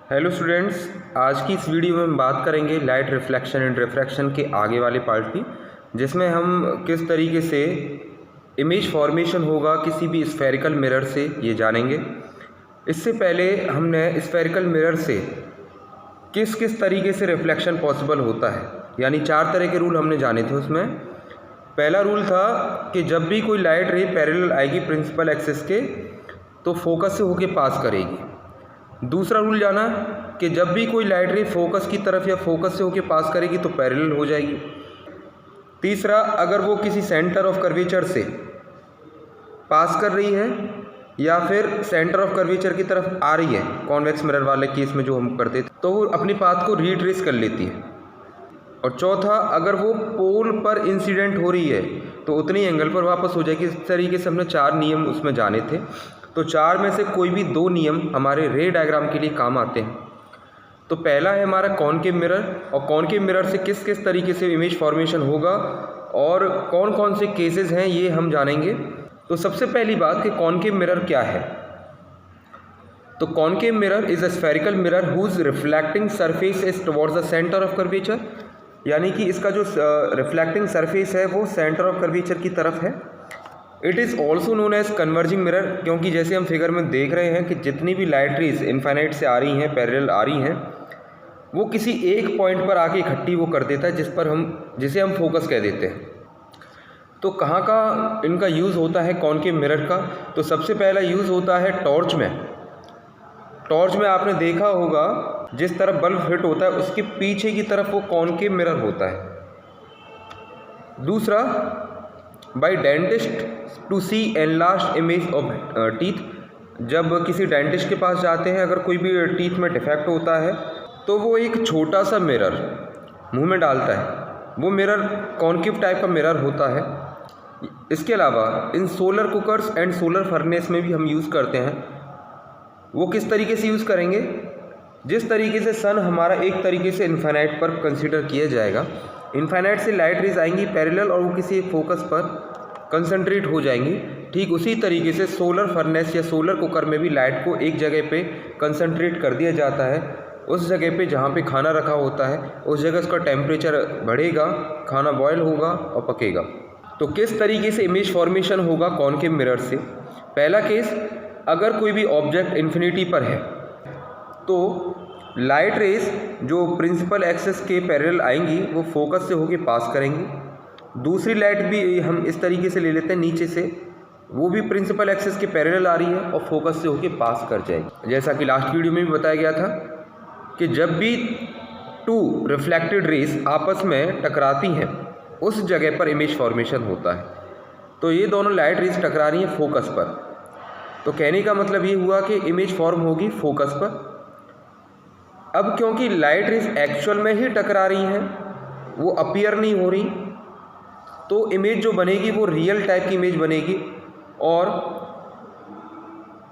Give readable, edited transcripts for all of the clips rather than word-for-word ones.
Hello students, आज की इस वीडियो में हम बात करेंगे लाइट रिफ्लेक्शन एंड रिफ्रैक्शन के आगे वाले पार्ट की, जिसमें हम किस तरीके से इमेज फॉर्मेशन होगा किसी भी स्फेरिकल मिरर से ये जानेंगे। इससे पहले हमने स्फेरिकल मिरर से किस किस तरीके से रिफ्लेक्शन पॉसिबल होता है, यानी 4 तरह के रूल हमने जाने थे। उसमें पहला रूल था कि जब भी कोई लाइट रे पैरेलल आएगी प्रिंसिपल एक्सिस के तो फोकस से होके पास करेगी। दूसरा रूल जाना कि जब भी कोई लाइट रे फोकस की तरफ या फोकस से होके पास करेगी तो पैरेलल हो जाएगी। तीसरा, अगर वो किसी सेंटर ऑफ कर्वेचर से पास कर रही है या फिर सेंटर ऑफ कर्वेचर की तरफ आ रही है, कॉन्वेक्स मिरर वाले केस में जो हम करते थे, तो वो अपनी पाथ को रिट्रेस कर लेती है। और चौथा, अगर वो पोल पर इंसिडेंट हो रही है तो उतनी एंगल पर वापस हो जाएगी। इस तरीके से हमने 4 नियम उसमें जाने थे। तो 4 में से कोई भी 2 नियम हमारे रे डायग्राम के लिए काम आते हैं। तो पहला है हमारा कॉनकेव मिरर, और कॉनकेव मिरर से किस किस तरीके से इमेज फॉर्मेशन होगा और कौन कौन से केसेस हैं ये हम जानेंगे। तो सबसे पहली बात कि कॉनकेव मिरर क्या है। तो concave mirror is a spherical mirror whose reflecting surface is towards the centre of curvature, यानी कि इसका जो रिफ्लेक्टिंग सरफेस है वो सेंटर ऑफ कर्वेचर की तरफ है। It is also known as converging mirror, क्योंकि जैसे हम फिगर में देख रहे हैं कि जितनी भी लाइट रेज इनफाइनाइट से आ रही हैं, पैरेलल आ रही हैं, वो किसी एक पॉइंट पर आके इकट्ठी वो कर देता है जिसे हम फोकस कह देते हैं। तो कहाँ का इनका यूज़ होता है कॉनकेव मिरर का? तो सबसे पहला यूज़ होता है टॉर्च में। टॉर्च में आपने देखा होगा जिस तरफ बल्ब फिट होता है उसके पीछे की तरफ वो कॉनकेव मिरर होता है। दूसरा, by dentist to see enlarged image of teeth. जब किसी डेंटिस्ट के पास जाते हैं, अगर कोई भी टीथ में डिफेक्ट होता है तो वो एक छोटा सा मिरर मुंह में डालता है। वो मिरर कॉनकेव टाइप का मिरर होता है। इसके अलावा इन solar cookers and solar furnace में भी हम यूज़ करते हैं। वो किस तरीके से यूज़ करेंगे? जिस तरीके से सन हमारा एक तरीके से इनफाइनाइट पर कंसीडर किया जाएगा, इनफाइनाइट से लाइट रेज आएंगी पैरेलल और वो किसी एक फोकस पर कंसंट्रेट हो जाएंगी। ठीक उसी तरीके से सोलर फर्नेस या सोलर कुकर में भी लाइट को एक जगह पे कंसंट्रेट कर दिया जाता है। उस जगह पे जहाँ पे खाना रखा होता है उस जगह उसका टेम्परेचर बढ़ेगा, खाना बॉयल होगा और पकेगा। तो किस तरीके से इमेज फॉर्मेशन होगा कॉनकेव मिरर से? पहला केस, अगर कोई भी ऑब्जेक्ट इन्फिनिटी पर है तो लाइट रेज जो प्रिंसिपल एक्सिस के पैरेलल आएंगी वो फोकस से होके पास करेंगी। दूसरी लाइट भी हम इस तरीके से ले लेते हैं नीचे से, वो भी प्रिंसिपल एक्सिस के पैरेलल आ रही है और फोकस से होके पास कर जाएगी। जैसा कि लास्ट वीडियो में भी बताया गया था कि जब भी 2 रिफ्लेक्टेड रेज आपस में टकराती हैं उस जगह पर इमेज फॉर्मेशन होता है। तो ये दोनों लाइट रेज टकरा रही हैं फोकस पर, तो कहने का मतलब ये हुआ कि इमेज फॉर्म होगी फोकस पर। अब क्योंकि लाइट रेज एक्चुअल में ही टकरा रही हैं, वो अपीयर नहीं हो रही, तो इमेज जो बनेगी वो रियल टाइप की इमेज बनेगी। और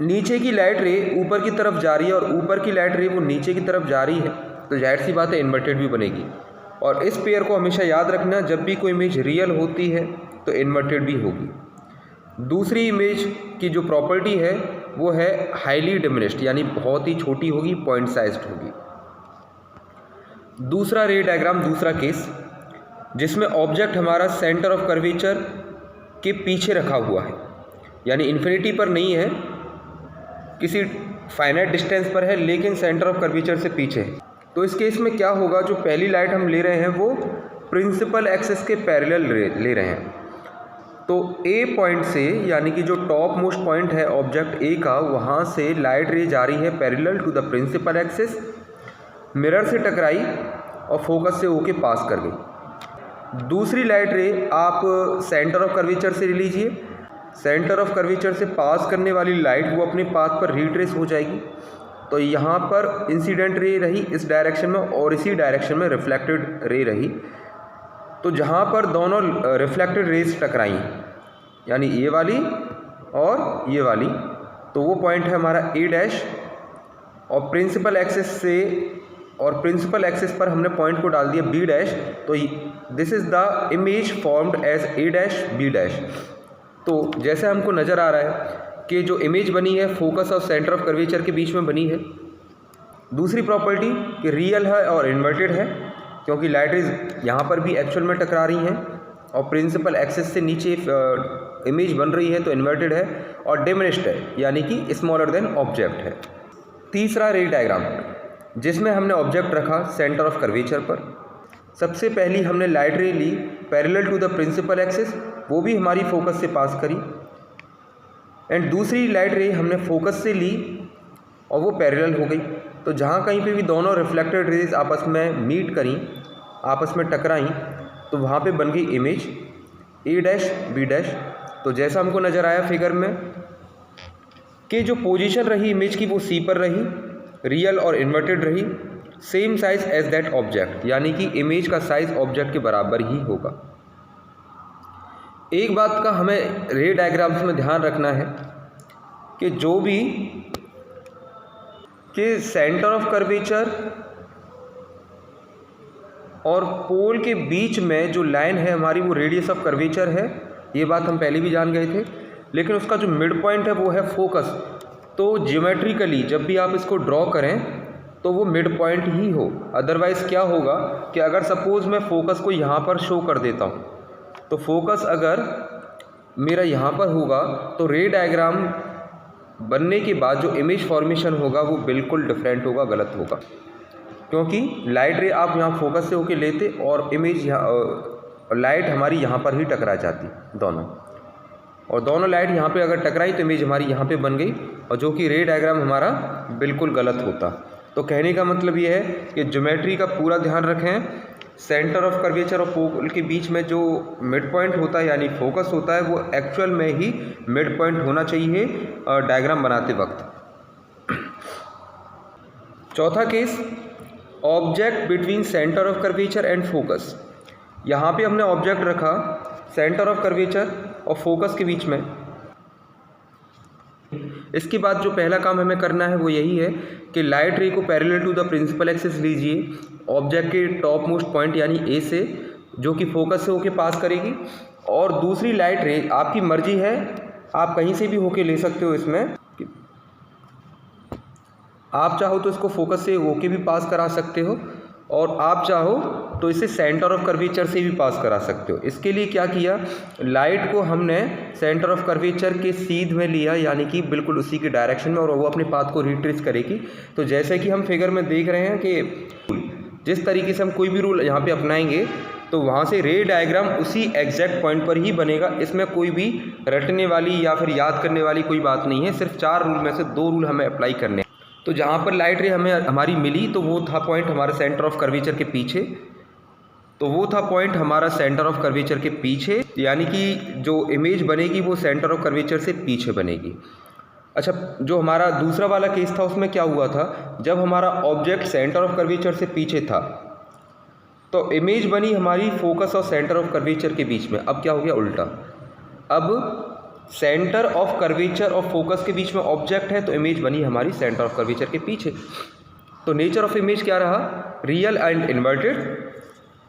नीचे की लाइट रे ऊपर की तरफ जा रही है और ऊपर की लाइट रे वो नीचे की तरफ जा रही है, तो जाहिर सी बात है इन्वर्टेड भी बनेगी। और इस पेयर को हमेशा याद रखना, जब भी कोई इमेज रियल होती है तो इन्वर्टेड भी होगी। दूसरी इमेज की जो प्रॉपर्टी है वो है हाईली डिमिनिश्ड, यानी बहुत ही छोटी होगी, पॉइंट साइज्ड होगी। दूसरा रे डायग्राम, दूसरा केस, जिसमें ऑब्जेक्ट हमारा सेंटर ऑफ कर्वेचर के पीछे रखा हुआ है, यानी इन्फिनिटी पर नहीं है, किसी फाइनाइट डिस्टेंस पर है लेकिन सेंटर ऑफ कर्वेचर से पीछे है। तो इस केस में क्या होगा, जो पहली लाइट हम ले रहे हैं वो प्रिंसिपल एक्सिस के पैरेलल ले रहे हैं। तो ए पॉइंट से, यानी कि जो टॉप मोस्ट पॉइंट है ऑब्जेक्ट ए का, वहाँ से लाइट रे जा रही है parallel to the principal axis, mirror से टकराई और फोकस से होके पास कर गई। दूसरी लाइट रे आप सेंटर ऑफ कर्वेचर से ले लीजिए। सेंटर ऑफ कर्वेचर से पास करने वाली लाइट वो अपने पाथ पर रिट्रेस हो जाएगी। तो यहाँ पर इंसिडेंट रे रही इस डायरेक्शन में और इसी डायरेक्शन में रिफ्लेक्टेड रे रही। तो जहाँ पर दोनों रिफ्लेक्टेड रेज टकराई, यानी ये वाली और ये वाली, तो वो पॉइंट है हमारा ए डैश। और प्रिंसिपल एक्सिस पर हमने पॉइंट को डाल दिया बी डैश। तो this is the image formed as A dash B dash. तो जैसे हमको नज़र आ रहा है कि जो इमेज बनी है फोकस और सेंटर ऑफ कर्वेचर के बीच में बनी है, दूसरी प्रॉपर्टी कि रियल है और इन्वर्टेड है, क्योंकि लाइट रेज यहाँ पर भी एक्चुअल में टकरा रही हैं और प्रिंसिपल एक्सिस से नीचे इमेज बन रही है तो इन्वर्टेड है, और डिमिनिश्ड है यानी कि स्मॉलर देन ऑब्जेक्ट है। तीसरा रे डायग्राम, जिसमें हमने ऑब्जेक्ट रखा सेंटर ऑफ कर्वेचर पर। सबसे पहली हमने लाइट रे ली parallel to the principal axis, वो भी हमारी फोकस से पास करी, एंड दूसरी लाइट रे हमने फोकस से ली और वो पैरेलल हो गई। तो जहाँ कहीं पे भी दोनों रिफ्लेक्टेड रेज आपस में मीट करी, आपस में टकराई, तो वहाँ पे बन गई image A dash B dash. तो जैसा हमको नज़र आया फिगर में कि जो पोजीशन रही इमेज की वो सी पर रही, रियल और इन्वर्टेड रही, same size as that object, यानी कि इमेज का साइज ऑब्जेक्ट के बराबर ही होगा। एक बात का हमें रे डायग्राम्स में ध्यान रखना है कि जो भी कि सेंटर ऑफ कर्वेचर और पोल के बीच में जो लाइन है हमारी वो रेडियस ऑफ कर्वेचर है, ये बात हम पहले भी जान गए थे। लेकिन उसका जो मिड पॉइंट है वो है फोकस। तो ज्योमेट्रिकली जब भी आप इसको ड्रॉ करें तो वो मिड पॉइंट ही हो। अदरवाइज़ क्या होगा कि अगर सपोज़ मैं फोकस को यहाँ पर शो कर देता हूँ, तो फोकस अगर मेरा यहाँ पर होगा तो रे डायग्राम बनने के बाद जो इमेज फॉर्मेशन होगा वो बिल्कुल डिफरेंट होगा, गलत होगा, क्योंकि लाइट रे आप यहाँ फोकस से होके लेते और इमेज यहाँ लाइट हमारी यहाँ पर ही टकरा जाती दोनों, और दोनों लाइट यहाँ पे अगर टकराई तो इमेज हमारी यहाँ पे बन गई, और जो कि रे डायग्राम हमारा बिल्कुल गलत होता। तो कहने का मतलब ये है कि ज्योमेट्री का पूरा ध्यान रखें। सेंटर ऑफ कर्वेचर और पोल के बीच में जो मिड पॉइंट होता है यानी फोकस होता है वो एक्चुअल में ही मिड पॉइंट होना चाहिए डायग्राम बनाते वक्त। चौथा case, object between centre of curvature and focus. यहाँ पे हमने ऑब्जेक्ट रखा सेंटर ऑफ कर्वेचर और फोकस के बीच में। इसके बाद जो पहला काम हमें करना है वो यही है कि लाइट रे को parallel to the principal axis लीजिए ऑब्जेक्ट के टॉप मोस्ट पॉइंट यानी ए से, जो कि फोकस से होके पास करेगी, और दूसरी लाइट रे आपकी मर्जी है, आप कहीं से भी होके ले सकते हो। इसमें आप चाहो तो इसको फोकस से होके भी पास करा सकते हो, और आप चाहो तो इसे सेंटर ऑफ कर्वेचर से भी पास करा सकते हो। इसके लिए क्या किया, लाइट को हमने सेंटर ऑफ कर्वेचर के सीध में लिया, यानी कि बिल्कुल उसी के डायरेक्शन में, और वो अपने पाथ को रिट्रेस करेगी। तो जैसे कि हम फिगर में देख रहे हैं कि जिस तरीके से हम कोई भी रूल यहाँ पे अपनाएंगे तो वहाँ से रे डायग्राम उसी एग्जैक्ट पॉइंट पर ही बनेगा। इसमें कोई भी रटने वाली या फिर याद करने वाली कोई बात नहीं है, सिर्फ 4 रूल में से 2 रूल हमें अप्लाई करने हैं। तो जहाँ पर लाइट रे हमें हमारी मिली तो वो था पॉइंट हमारे सेंटर ऑफ कर्वेचर के पीछे, तो वो था पॉइंट हमारा सेंटर ऑफ कर्वेचर के पीछे, यानी कि जो इमेज बनेगी वो सेंटर ऑफ कर्वेचर से पीछे बनेगी। अच्छा, जो हमारा दूसरा वाला केस था उसमें क्या हुआ था, जब हमारा ऑब्जेक्ट सेंटर ऑफ कर्वेचर से पीछे था तो इमेज बनी हमारी फोकस और सेंटर ऑफ कर्वेचर के बीच में। अब क्या हो गया, उल्टा। अब सेंटर ऑफ कर्वेचर और फोकस के बीच में ऑब्जेक्ट है तो इमेज बनी हमारी सेंटर ऑफ कर्वेचर के पीछे। तो नेचर ऑफ इमेज क्या रहा, रियल एंड इन्वर्टेड।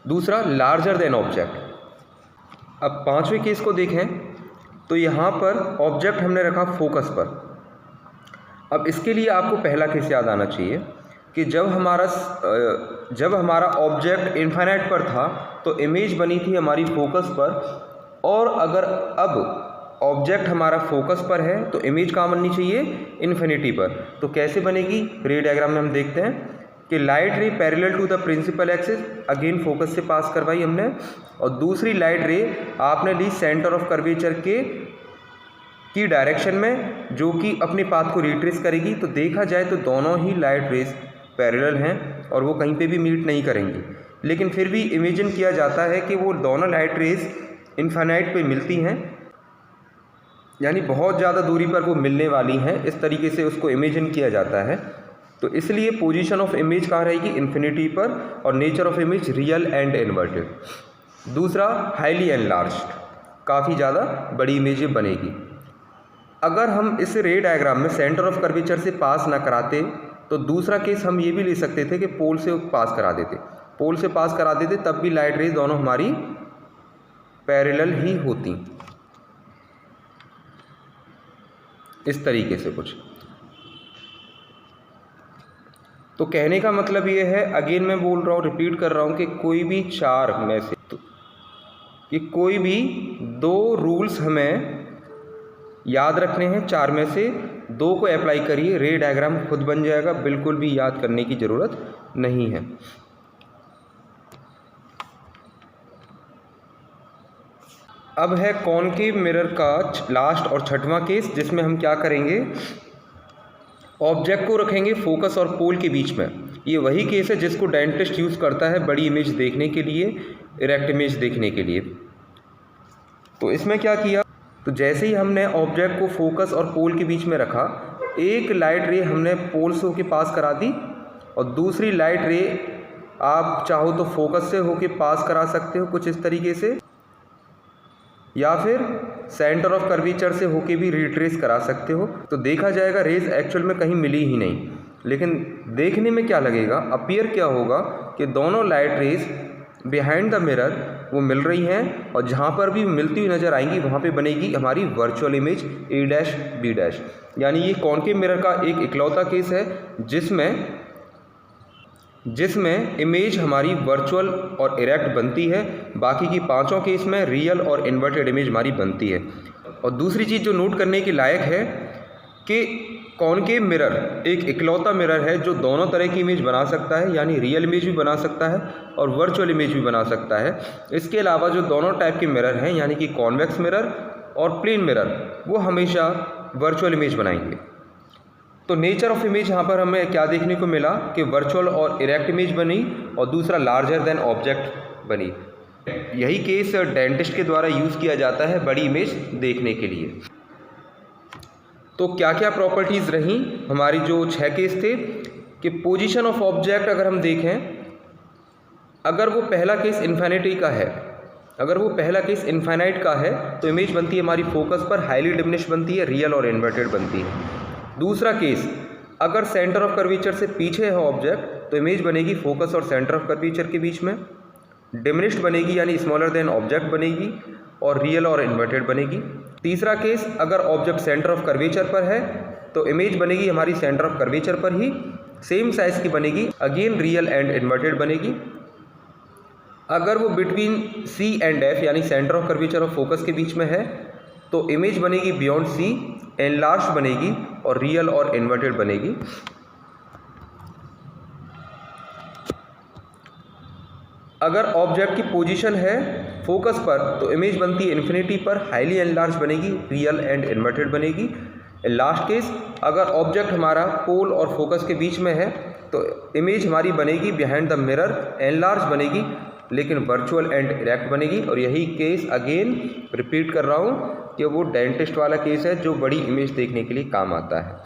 दूसरा, लार्जर देन ऑब्जेक्ट। अब पांचवें केस को देखें तो यहाँ पर ऑब्जेक्ट हमने रखा फोकस पर। अब इसके लिए आपको पहला केस याद आना चाहिए कि जब हमारा ऑब्जेक्ट इन्फिनिट पर था तो इमेज बनी थी हमारी फोकस पर, और अगर अब ऑब्जेक्ट हमारा फोकस पर है तो इमेज कहाँ बननी चाहिए, इन्फिनिटी पर। तो कैसे बनेगी, रे डायग्राम में हम देखते हैं कि light ray parallel to the principal axis, again focus से पास करवाई हमने, और दूसरी लाइट रे आपने ली सेंटर ऑफ कर्वेचर की डायरेक्शन में, जो कि अपने पाथ को रिट्रेस करेगी। तो देखा जाए तो दोनों ही लाइट रेस पैरेलल हैं और वो कहीं पे भी मीट नहीं करेंगी, लेकिन फिर भी इमेजिन किया जाता है कि वो दोनों लाइट रेस इन्फिनिट पे मिलती हैं, यानी बहुत ज़्यादा दूरी पर वो मिलने वाली हैं। इस तरीके से उसको इमेजिन किया जाता है। तो इसलिए पोजीशन ऑफ इमेज कहाँ रहेगी, इन्फिनिटी पर, और nature of image real and inverted. दूसरा, हाईली एनलार्ज्ड, काफ़ी ज़्यादा बड़ी इमेज बनेगी। अगर हम इस रे डायग्राम में सेंटर ऑफ कर्वेचर से पास ना कराते तो दूसरा केस हम ये भी ले सकते थे कि पोल से पास करा देते, पोल से पास करा देते, तब भी लाइट रेज दोनों हमारी पैरेलल ही होती, इस तरीके से कुछ। तो कहने का मतलब ये है, अगेन मैं बोल रहा हूँ, रिपीट कर रहा हूँ कि कोई भी चार में से कि कोई भी 2 रूल्स हमें याद रखने हैं, 4 में से 2 को अप्लाई करिए, रे डायग्राम खुद बन जाएगा, बिल्कुल भी याद करने की ज़रूरत नहीं है। अब है कॉनकेव मिरर का लास्ट और छठवां केस, जिसमें हम क्या करेंगे, ऑब्जेक्ट को रखेंगे फोकस और पोल के बीच में। ये वही केस है जिसको डेंटिस्ट यूज़ करता है बड़ी इमेज देखने के लिए, इरेक्ट इमेज देखने के लिए। तो इसमें क्या किया, तो जैसे ही हमने ऑब्जेक्ट को फोकस और पोल के बीच में रखा, एक लाइट रे हमने पोल से होके पास करा दी और दूसरी लाइट रे आप चाहो तो फोकस से होके पास करा सकते हो कुछ इस तरीके से, या फिर सेंटर ऑफ कर्वेचर से होके भी रिट्रेस करा सकते हो। तो देखा जाएगा रेज एक्चुअल में कहीं मिली ही नहीं, लेकिन देखने में क्या लगेगा, अपीयर क्या होगा कि दोनों light rays behind the mirror वो मिल रही हैं, और जहाँ पर भी मिलती हुई नज़र आएंगी वहाँ पे बनेगी हमारी वर्चुअल इमेज A', B'। यानी ये कॉनकेव मिरर का एक इकलौता केस है जिसमें इमेज हमारी वर्चुअल और इरेक्ट बनती है। बाकी की पांचों केस में रियल और इन्वर्टेड इमेज हमारी बनती है। और दूसरी चीज़ जो नोट करने के लायक है कि कॉनकेव मिरर एक इकलौता मिरर है जो दोनों तरह की इमेज बना सकता है, यानी रियल इमेज भी बना सकता है और वर्चुअल इमेज भी बना सकता है। इसके अलावा जो दोनों टाइप के मिरर हैं, यानी कि कॉन्वेक्स मिरर और प्लेन मिरर, वो हमेशा वर्चुअल इमेज बनाएंगे। तो नेचर ऑफ इमेज यहाँ पर हमें क्या देखने को मिला कि वर्चुअल और इरेक्ट इमेज बनी और दूसरा लार्जर देन ऑब्जेक्ट बनी। यही केस डेंटिस्ट के द्वारा यूज़ किया जाता है बड़ी इमेज देखने के लिए। तो क्या क्या प्रॉपर्टीज़ रहीं हमारी जो 6 केस थे कि पोजीशन ऑफ ऑब्जेक्ट अगर हम देखें, अगर वो पहला केस इन्फिनिटी का है, अगर वो पहला केस इन्फिनाइट का है तो इमेज बनती है हमारी फोकस पर, हाईली डिमिनिश बनती है, रियल और इन्वर्टेड बनती है। दूसरा केस, अगर सेंटर ऑफ कर्वेचर से पीछे है ऑब्जेक्ट तो इमेज बनेगी फोकस और सेंटर ऑफ कर्वेचर के बीच में, डिमिनिश्ड बनेगी यानी स्मॉलर देन ऑब्जेक्ट बनेगी, और रियल और इन्वर्टेड बनेगी। तीसरा केस, अगर ऑब्जेक्ट सेंटर ऑफ कर्वेचर पर है तो इमेज बनेगी हमारी सेंटर ऑफ कर्वेचर पर ही, सेम साइज की बनेगी, अगेन रियल एंड इन्वर्टेड बनेगी। अगर वो बिटवीन C एंड F यानी सेंटर ऑफ कर्वेचर और फोकस के बीच में है तो इमेज बनेगी बियॉन्ड C, एनलार्ज बनेगी और रियल और इन्वर्टेड बनेगी। अगर ऑब्जेक्ट की पोजीशन है फोकस पर तो इमेज बनती है इन्फिनिटी पर, हाईली एनलार्ज बनेगी, रियल एंड इन्वर्टेड बनेगी। लास्ट केस, अगर ऑब्जेक्ट हमारा पोल और फोकस के बीच में है तो इमेज हमारी बनेगी बिहाइंड द मिरर, एनलार्ज बनेगी लेकिन वर्चुअल एंड इरेक्ट बनेगी। और यही केस अगेन रिपीट कर रहा हूँ कि वो डेंटिस्ट वाला केस है जो बड़ी इमेज देखने के लिए काम आता है।